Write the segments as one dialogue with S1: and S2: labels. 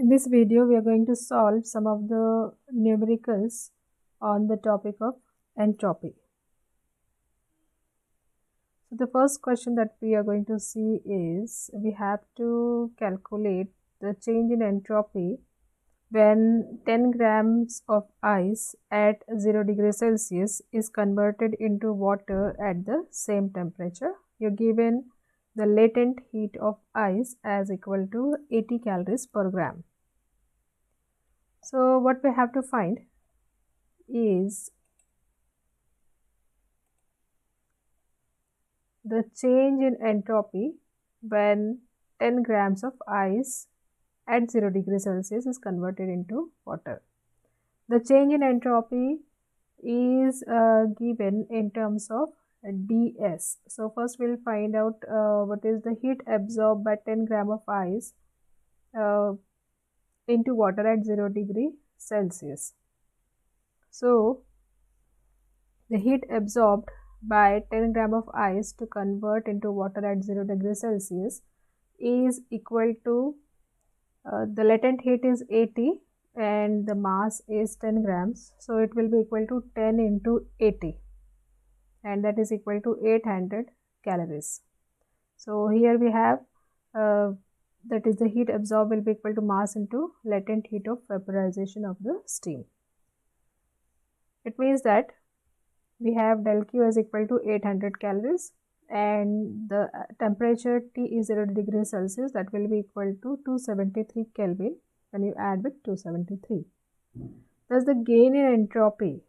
S1: In this video, we are going to solve some of the numericals on the topic of entropy. So the first question that we are going to see is we have to calculate the change in entropy when 10 grams of ice at 0 degrees Celsius is converted into water at the same temperature. You're given the latent heat of ice as equal to 80 calories per gram. So what we have to find is the change in entropy when 10 grams of ice at 0 degrees Celsius is converted into water. The change in entropy is given in terms of ds. So first we'll find out what is the heat absorbed by 10 gram of ice into water at 0 degree Celsius. So the heat absorbed by 10 gram of ice to convert into water at 0 degrees Celsius is equal to the latent heat is 80 and the mass is 10 grams. So it will be equal to 10 into 80 and that is equal to 800 calories. So here we have that is the heat absorbed will be equal to mass into latent heat of vaporization of the steam. It means that we have del Q is equal to 800 calories and the temperature T is 0 degrees Celsius, that will be equal to 273 Kelvin when you add with 273. Thus the gain in entropy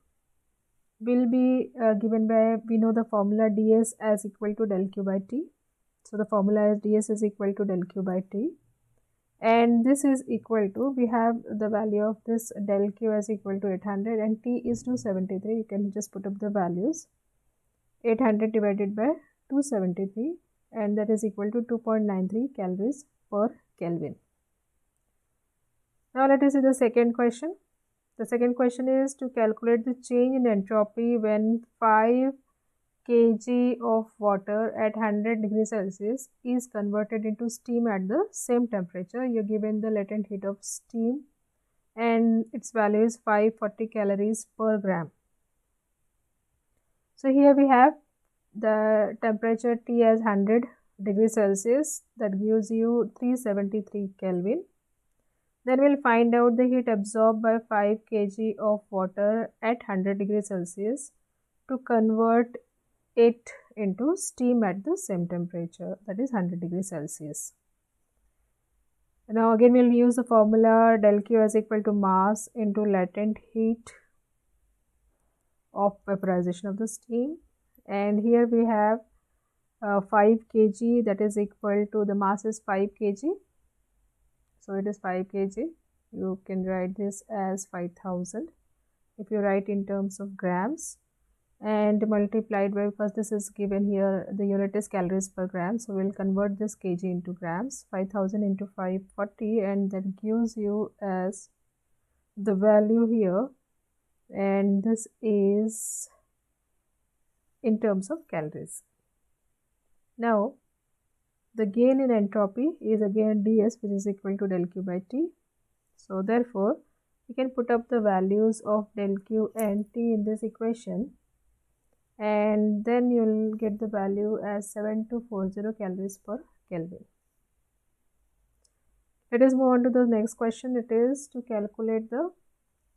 S1: will be given by, we know the formula ds as equal to del Q by T. So the formula is ds is equal to del Q by T and this is equal to, we have the value of this del Q as equal to 800 and T is 273. You can just put up the values. 800 divided by 273 and that is equal to 2.93 calories per Kelvin. Now let us see the second question. The second question is to calculate the change in entropy when 5 kg of water at 100 degrees Celsius is converted into steam at the same temperature. You're given the latent heat of steam and its value is 540 calories per gram. So here we have the temperature T as 100 degrees Celsius, that gives you 373 Kelvin. Then we'll find out the heat absorbed by 5 kg of water at 100 degrees Celsius to convert it into steam at the same temperature, that is 100 degrees Celsius. Now again we'll use the formula del Q as equal to mass into latent heat of vaporization of the steam, and here we have 5 kg, that is equal to, the mass is 5 kg, so it is 5 kg. You can write this as 5000 if you write in terms of grams, and multiplied by, because this is given here, the unit is calories per gram, so we'll convert this kg into grams. 5000 into 540 and that gives you as the value here, and this is in terms of calories. Now the gain in entropy is again ds, which is equal to del Q by T. So therefore we can put up the values of del Q and T in this equation and then you'll get the value as 7240 calories per Kelvin. Let us move on to the next question. It is to calculate the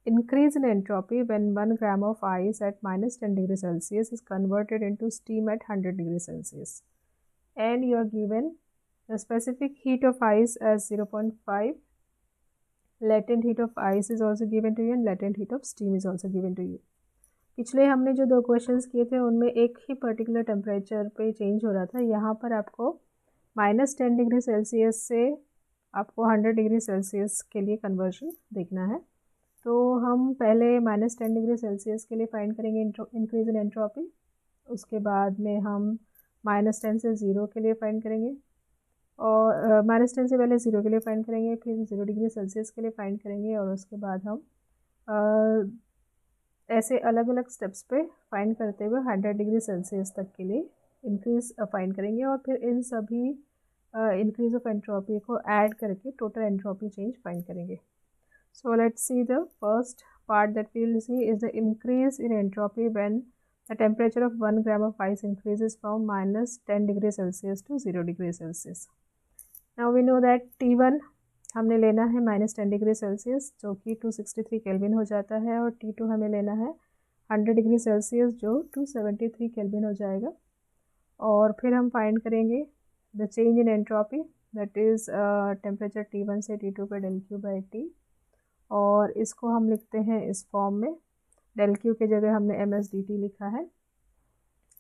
S1: increase in entropy when 1 gram of ice at minus 10 degrees Celsius is converted into steam at 100 degrees Celsius. And you are given the specific heat of ice as 0.5. Latent heat of ice is also given to you and latent heat of steam is also given to you. पिछले हमने जो 2 questions किए थे उनमें एक ही particular temperature पे change हो रहा था. यहाँ पर आपको -10 डिग्री सेल्सियस से आपको 100 डिग्री सेल्सियस के लिए कन्वर्जन देखना है. तो हम पहले -10 डिग्री सेल्सियस के लिए फाइंड करेंगे इंक्रीज इन एंट्रोपी. उसके बाद में हम -10 से 0 के लिए फाइंड करेंगे और -10 से पहले 0 के लिए फाइंड करेंगे, फिर 0 डिग्री सेल्सियस के लिए फाइंड करेंगे और उसके बाद हम ऐसे अलग अलग स्टेप्स पे फाइंड करते हुए 100 डिग्री सेल्सियस तक के लिए इंक्रीज फाइंड करेंगे और फिर इन सभी इंक्रीज ऑफ एंट्रोपी को ऐड करके टोटल एंट्रोपी चेंज फाइंड करेंगे. So let's see the first part that we will see is the increase in entropy when the temperature of 1 gram of ice increases from minus 10 degree Celsius to 0 degree Celsius. Now we know that T1 हमने लेना है minus 10 degree Celsius जो कि 263 kelvin हो जाता है, और T2 हमें लेना है 100 डिग्री सेल्सियस जो 273 केल्विन हो जाएगा. और फिर हम फाइंड करेंगे the change in entropy that is temperature T1 से T2 पे del Q by T, और इसको हम लिखते हैं इस फॉर्म में. del Q के जगह हमने MSDT लिखा है,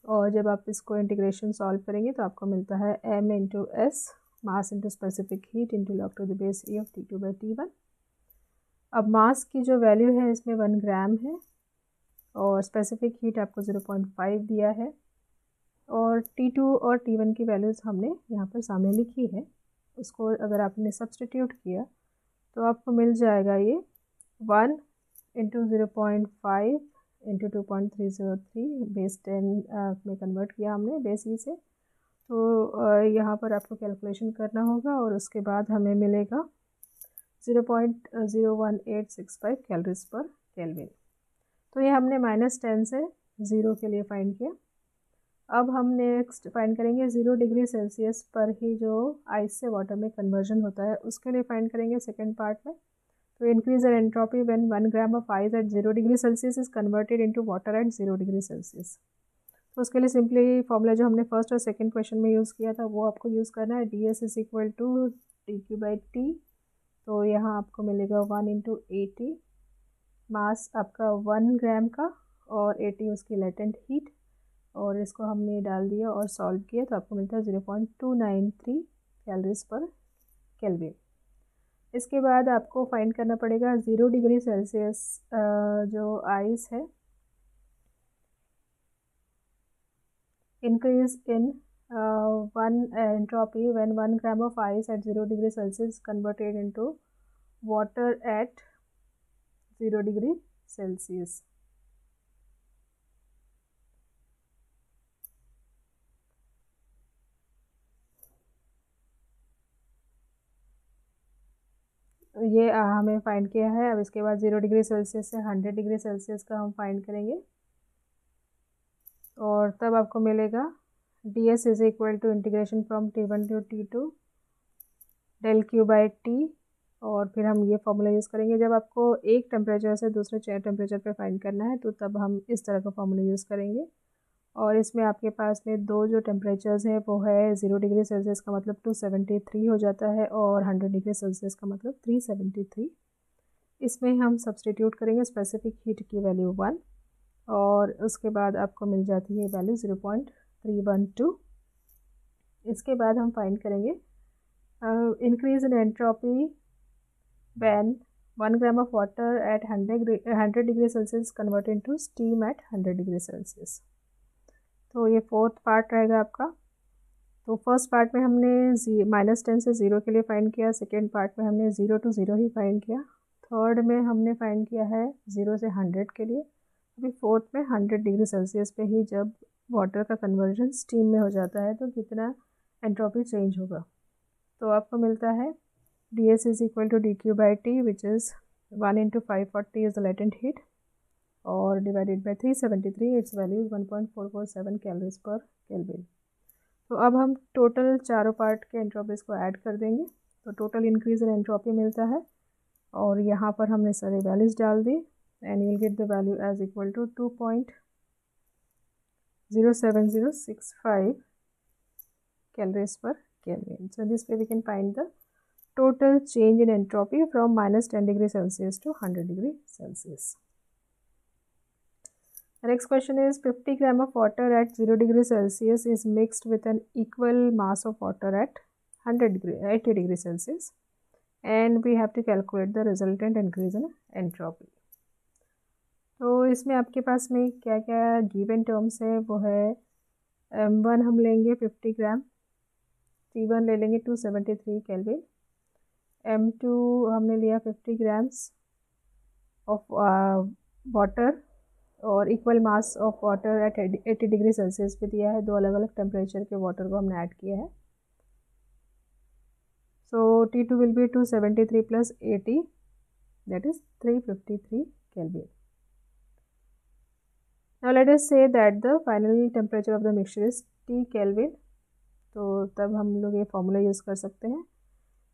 S1: और जब आप इसको इंटीग्रेशन सॉल्व करेंगे तो आपको मिलता है m into s mass into specific heat into log to the base e of T2 by T1. अब मास की जो वैल्यू है इसमें 1 ग्राम है, और स्पेसिफिक हीट आपको 0.5 दिया है, और T2 और T1 की वैल्यूज़ हमने यहाँ पर सामने लिखी है. उसको अगर आपने सब्सटीट्यूट किया तो आपको मिल जाएगा ये 1 इंटू 0.5 इंटू 2.303 बेस 10 में कन्वर्ट किया हमने बेस ई से. तो यहाँ पर आपको कैलकुलेशन करना होगा, और उसके बाद हमें मिलेगा 0.01865 कैलोरीज पर केल्विन. तो ये हमने -10 से 0 के लिए फाइंड किया. अब हम नेक्स्ट फाइंड करेंगे 0 डिग्री सेल्सियस पर ही जो आइस से वाटर में कन्वर्जन होता है उसके लिए फाइंड करेंगे सेकेंड पार्ट में. तो increase in entropy when 1 gram of ice eight 0 degree Celsius is converted into water at 0 degree Celsius. तो उसके लिए सिंपली फॉर्मूला जो हमने फर्स्ट और सेकंड क्वेश्चन में यूज़ किया था वो आपको यूज़ करना है. ds is equal to dq by T. तो यहाँ आपको मिलेगा 1 इंटू 80, मास आपका 1 ग्राम का और 80 उसकी लेटेंट हीट, और इसको हमने डाल दिया और सॉल्व किया तो आपको मिलता है 0.293 कैलोरीज पर केल्विन. इसके बाद आपको फाइंड करना पड़ेगा 0 डिग्री सेल्सियस जो आइस है, increase in one entropy when 1 gram of ice at 0 degree Celsius is converted into water at 0 degree Celsius. ये हमें फाइंड किया है. अब इसके बाद 0 डिग्री सेल्सियस से 100 डिग्री सेल्सियस का हम फाइंड करेंगे, और तब आपको मिलेगा ds is equal to integration from T1 to T2 del Q by T. और फिर हम ये फॉर्मूला यूज़ करेंगे. जब आपको एक टेम्परेचर से दूसरे टेम्परेचर पे फाइंड करना है तो तब हम इस तरह का फॉर्मूला यूज़ करेंगे. और इसमें आपके पास में दो जो टेम्परेचर्स हैं वो है 0 डिग्री सेल्सियस का मतलब 273 हो जाता है, और 100 डिग्री सेल्सियस का मतलब 373. इसमें हम सब्सटीट्यूट करेंगे स्पेसिफिक हीट की वैल्यू 1, और उसके बाद आपको मिल जाती है वैल्यू 0.312. इसके बाद हम फाइंड करेंगे increase in entropy when 1 gram of water at 100 degree Celsius converted into steam at 100 degree Celsius. तो ये फोर्थ पार्ट रहेगा आपका. तो फर्स्ट पार्ट में हमने -10 से 0 के लिए फाइंड किया, सेकेंड पार्ट में हमने 0 to 0 ही फाइंड किया, थर्ड में हमने फाइंड किया है 0 से 100 के लिए, अभी फोर्थ में 100 डिग्री सेल्सियस पे ही जब वाटर का कन्वर्जन स्टीम में हो जाता है तो कितना एंट्रोपी चेंज होगा. तो आपको मिलता है ds is equal to dq by t, which is 1 into 540 is the latent heat, और divided by 373, its value is 1.447 calories per Kelvin. तो अब हम टोटल चारों पार्ट के एंट्रोपीज को ऐड कर देंगे तो टोटल इंक्रीज इन एंट्रोपी मिलता है, और यहाँ पर हमने सारे वैल्यूज डाल दी, and you will get the value as equal to 2.07065 calories per Kelvin. So this way we can find the total change in entropy from -10 degree Celsius to 100 degree Celsius. The next question is 50 gram of water at 0 degree Celsius is mixed with an equal mass of water at 80 degree Celsius, and we have to calculate the resultant increase in entropy. तो इसमें आपके पास में क्या क्या given terms है वो है m1 हम लेंगे 50 ग्राम, T1 ले लेंगे 273 केल्विन, m2 हमने लिया 50 ग्राम्स ऑफ वाटर, और equal mass of water at 80 degree Celsius पे दिया है. दो अलग अलग टेम्परेचर के वाटर को हमने ऐड किया है. So T2 will be 273 plus 80, that is 353 Kelvin. Now let us say that the final temperature of the mixture is T Kelvin. तो तब हम लोग ये फॉर्मूला यूज़ कर सकते हैं,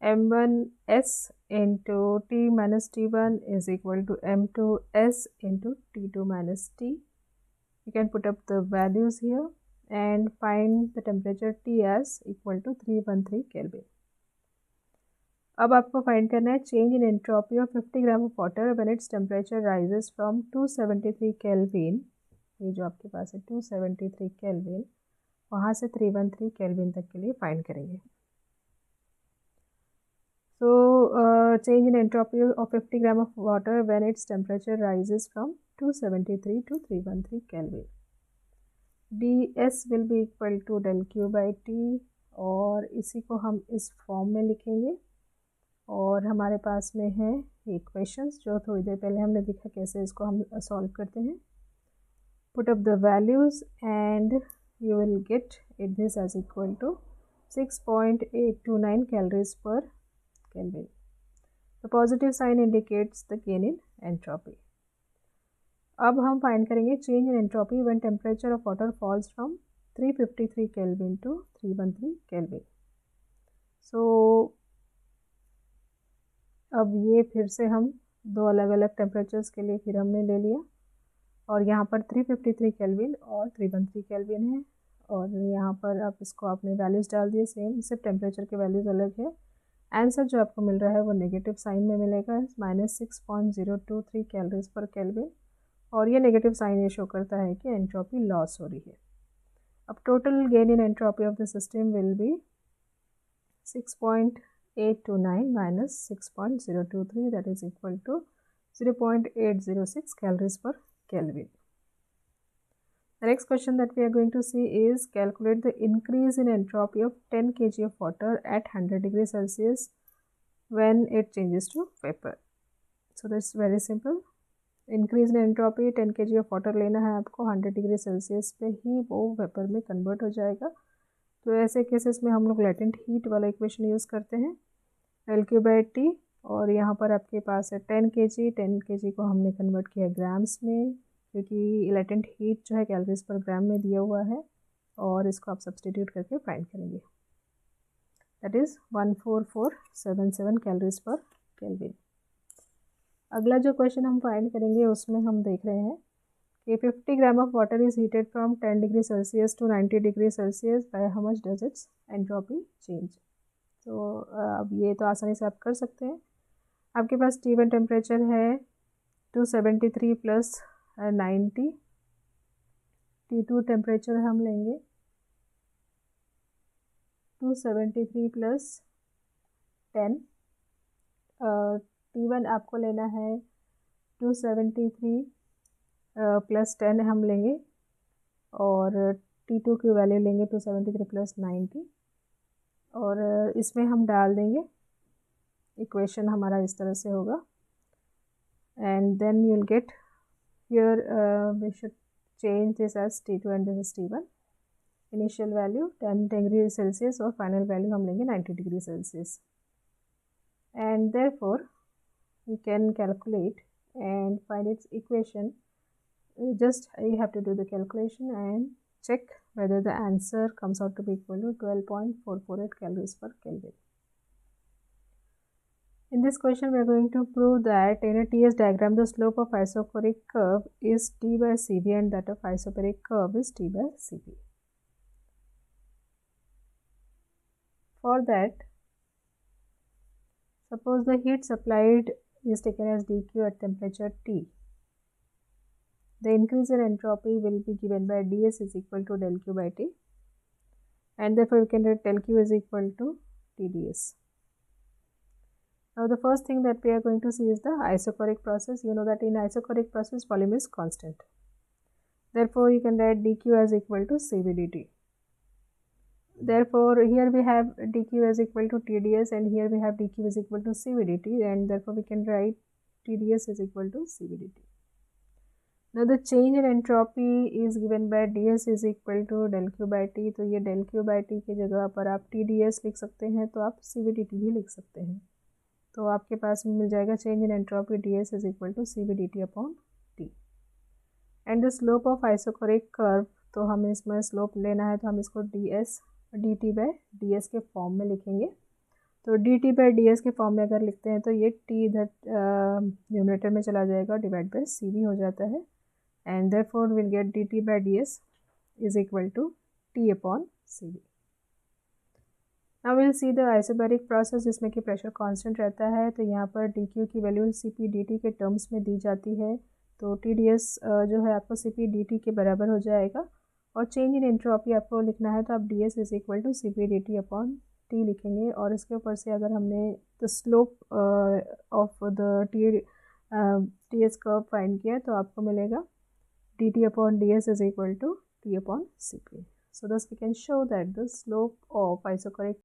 S1: m1s into T minus T1 is equal to m2s into T2 minus T. You can put up the values here and find the temperature T as equal to 313 Kelvin. अब आपको find करना है change in entropy of 50 gram of water when its temperature rises from 273 kelvin, ये जो आपके पास है 273 kelvin, वहाँ से 313 केल्विन तक के लिए फाइंड करेंगे. So change in entropy of 50 gram of water when its temperature rises from 273 to 313 kelvin. ds will be equal to del Q by T, और इसी को हम इस फॉर्म में लिखेंगे. और हमारे पास में है इक्वेशंस जो थोड़ी देर पहले हमने देखा कैसे इसको हम सॉल्व करते हैं. Put up the values and you will get it this as equal to 6.829 calories per Kelvin. The positive sign indicates the gain in entropy. अब हम फाइंड करेंगे change in entropy when temperature of water falls from 353 Kelvin to 313 Kelvin. So अब ये फिर से हम दो अलग अलग टेम्परेचर्स के लिए फिर हमने ले लिया, और यहाँ पर 353 केल्विन और 313 केल्विन है, और यहाँ पर आप इसको आपने वैल्यूज़ डाल दिए सेम, सिर्फ टेम्परेचर के वैल्यूज़ अलग है. आंसर जो आपको मिल रहा है वो नेगेटिव साइन में मिलेगा, -6.023 कैलोरीज पर केल्विन, और ये नेगेटिव साइन ये शो करता है कि एंट्रोपी लॉस हो रही है. अब total gain in entropy of the system will be 6.829 minus 6.023, that is equal to 0.806 calories per Kelvin. The next question that we are going to see is calculate the increase in entropy of 10 kg of water at 100 degrees Celsius when it changes to vapor. So that's very simple. Increase in entropy 10 kg of water लेना है आपको, 100 degree Celsius पे ही वो vapour में convert हो जाएगा. तो ऐसे केसेस में हम लोग लेटेंट हीट वाला इक्वेशन यूज़ करते हैं, LQ by T, और यहाँ पर आपके पास है 10 kg को हमने कन्वर्ट किया ग्राम्स में, क्योंकि लेटेंट हीट जो है कैलोरीज पर ग्राम में दिया हुआ है, और इसको आप सब्सटीट्यूट करके फाइंड करेंगे. दैट इज़ 14477 कैलोरीज पर केल्विन. अगला जो क्वेश्चन हम फाइंड करेंगे उसमें हम देख रहे हैं कि 50 gram of water is heated from 10 degree Celsius to 90 degree Celsius, by how much does its entropy change. तो अब ये तो आसानी से आप कर सकते हैं. आपके पास T1 टेम्परेचर है 273 प्लस 90, T2 टेम्परेचर हम लेंगे 273 प्लस 10, T1 आपको लेना है 273 प्लस 10 हम लेंगे, और T2 की वैल्यू लेंगे 273 प्लस 90, और इसमें हम डाल देंगे. इक्वेशन हमारा इस तरह से होगा, and then you will get here we should change this as T2 and this is T1. Initial value 10 degree Celsius और फाइनल वैल्यू हम लेंगे 90 degree Celsius, and therefore you can calculate and find its equation. Just you have to do the calculation and check whether the answer comes out to be equal to 12.448 calories per Kelvin. In this question we are going to prove that in a TS diagram the slope of isochronic curve is T by Cv and that of isoperic curve is T by Cp. For that, suppose the heat supplied is taken as dq at temperature T. The increase in entropy will be given by ds is equal to del Q by T, and therefore we can write del Q is equal to TdS. Now the first thing that we are going to see is the isochoric process. You know that in isochoric process volume is constant. Therefore you can write dq as equal to Cv dt. Therefore here we have dq is equal to TdS, and here we have dq is equal to Cv dt, and therefore we can write TdS is equal to Cv dt. Now the change in entropy is given by ds is equal to del q by t. तो ये del q by t की जगह पर आप TdS लिख सकते हैं, तो आप CvDT भी लिख सकते हैं. तो आपके पास मिल जाएगा change in entropy ds is equal to CvDT upon t. And the slope of isochoric curve, तो हमें इसमें स्लोप लेना है तो हम इसको ds dt बाय ds के फॉर्म में लिखेंगे. तो dt बाय ds के फॉर्म में अगर लिखते हैं तो ये t इधर न्यूमरेटर में चला जाएगा, डिवाइड बाय cv हो जाता है. And therefore will get dt by ds is equal to t upon cv. Now will see the isobaric process जिसमें कि प्रेशर कांस्टेंट रहता है. तो यहाँ पर dq की वैल्यू cp dt के टर्म्स में दी जाती है. तो TdS जो है आपको cp dt के बराबर हो जाएगा. और चेंज इन एंट्रोपी आपको लिखना है तो आप ds is equal to cp dt upon t लिखेंगे. और इसके ऊपर से अगर हमने the slope of the TS curve find किया तो आपको मिलेगा dt upon ds is equal to t upon cp. So thus we can show that the slope of isochoric